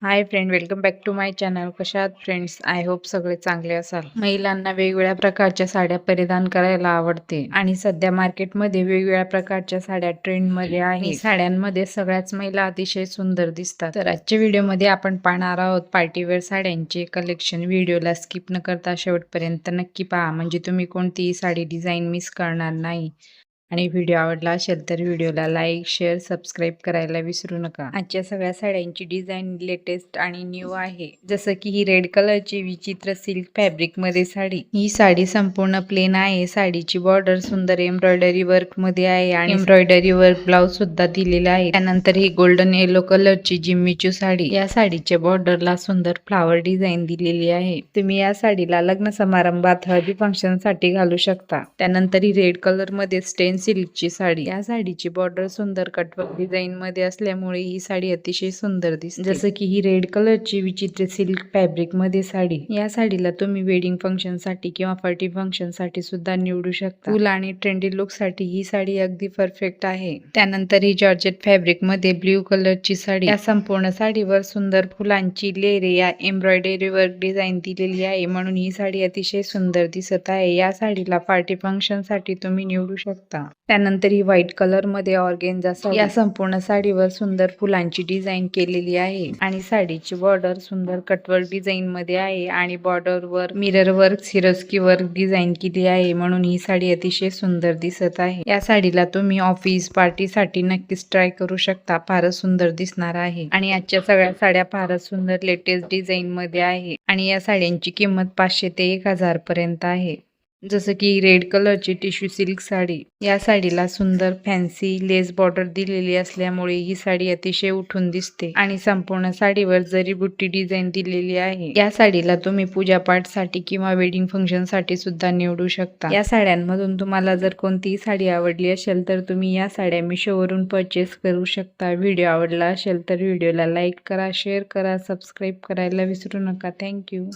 High friend, welcome back to my channel. कशा आहात friends? I hope सगळे चांगले असाल. महिलांना वेगवेगळ्या प्रकारच्या साड्या परिधान करायला आवडते आणि सध्या मार्केटमध्ये वेगवेगळ्या प्रकारच्या साड्या ट्रेंडमध्ये आहे. साड्यांमध्ये सगळ्याच महिला अतिशय सुंदर दिसतात. तर आजच्या व्हिडिओमध्ये आपण पाहणार आहोत पार्टीवेअर साड्यांचे कलेक्शन. व्हिडिओला स्किप न करता शेवटपर्यंत नक्की पहा, म्हणजे तुम्ही कोणतीही साडी डिझाईन मिस करणार नाही. आणि व्हिडिओ आवडला असेल तर व्हिडिओला लाईक, शेअर, सबस्क्राईब करायला विसरू नका. आजच्या सगळ्या साड्यांची डिझाईन लेटेस्ट आणि न्यू आहे. जसं की ही रेड कलरची विचित्र सिल्क फॅब्रिक मध्ये साडी. ही साडी संपूर्ण प्लेन आहे. साडीची बॉर्डर सुंदर एम्ब्रॉयडरी वर्क मध्ये आहे आणि एम्ब्रॉयडरी वर्क ब्लाउज सुद्धा दिलेला आहे. त्यानंतर ही गोल्डन येलो कलरची जिम्मीचू साडी. या साडीच्या बॉर्डरला सुंदर फ्लावर डिझाईन दिलेली आहे. तुम्ही या साडीला लग्न समारंभात, हळदी फंक्शन साठी घालू शकता. त्यानंतर ही रेड कलर मध्ये स्टेन सिल्कची साडी. या साडीची बॉर्डर सुंदर कटवर्क डिझाईन मध्ये असल्यामुळे ही साडी अतिशय सुंदर दिसते. जसं की ही रेड कलरची विचित्र सिल्क फॅब्रिक मध्ये साडी. या साडीला तुम्ही वेडिंग फंक्शन साठी किंवा पार्टी फंक्शन साठी सुद्धा निवडू शकता. फुल आणि ट्रेंडी लुक साठी ही साडी अगदी परफेक्ट आहे. त्यानंतर ही जॉर्जेट फॅब्रिक मध्ये ब्ल्यू कलरची साडी. या संपूर्ण साडीवर सुंदर फुलांची लेरे या एम्ब्रॉयडरी वर्क डिझाईन दिलेली आहे, म्हणून ही साडी अतिशय सुंदर दिसत आहे. या साडीला पार्टी फंक्शन साठी तुम्ही निवडू शकता. त्यानंतर ही व्हाईट कलर मध्ये ऑर्गेन्झा साडी. या संपूर्ण साडीवर सुंदर फुलांची डिझाईन केलेली आहे आणि साडीची बॉर्डर सुंदर कटवर्क डिझाईन मध्ये आहे आणि बॉर्डर वर mirror work, Swarovski work design केली आहे, म्हणून ही साडी अतिशय सुंदर दिसत आहे. या साडीला तुम्ही ऑफिस पार्टी साठी नक्कीच ट्राय करू शकता. फारच सुंदर दिसणार आहे. आणि आजच्या सगळ्या साड्या फारच सुंदर लेटेस्ट डिझाईन मध्ये आहे आणि या साड्यांची किंमत 500 ते 1000 पर्यंत आहे. जसं की रेड कलरची टिश्यू सिल्क साडी. या साडीला सुंदर फॅन्सी लेस बॉर्डर दिलेली असल्यामुळे ही साडी अतिशय उठून दिसते आणि संपूर्ण साडीवर जरी बुट्टी डिझाईन दिलेली आहे. या साडीला तुम्ही पूजा पाठ साठी किंवा वेडिंग फंक्शन साठी सुद्धा निवडू शकता. या साड्यांमधून तुम्हाला जर कोणतीही साडी आवडली असेल तर तुम्ही या साड्या मिशोवरून परचेस करू शकता. व्हिडिओ आवडला असेल तर व्हिडिओला लाईक करा, शेअर करा, सबस्क्राईब करायला विसरू नका. थँक्यू.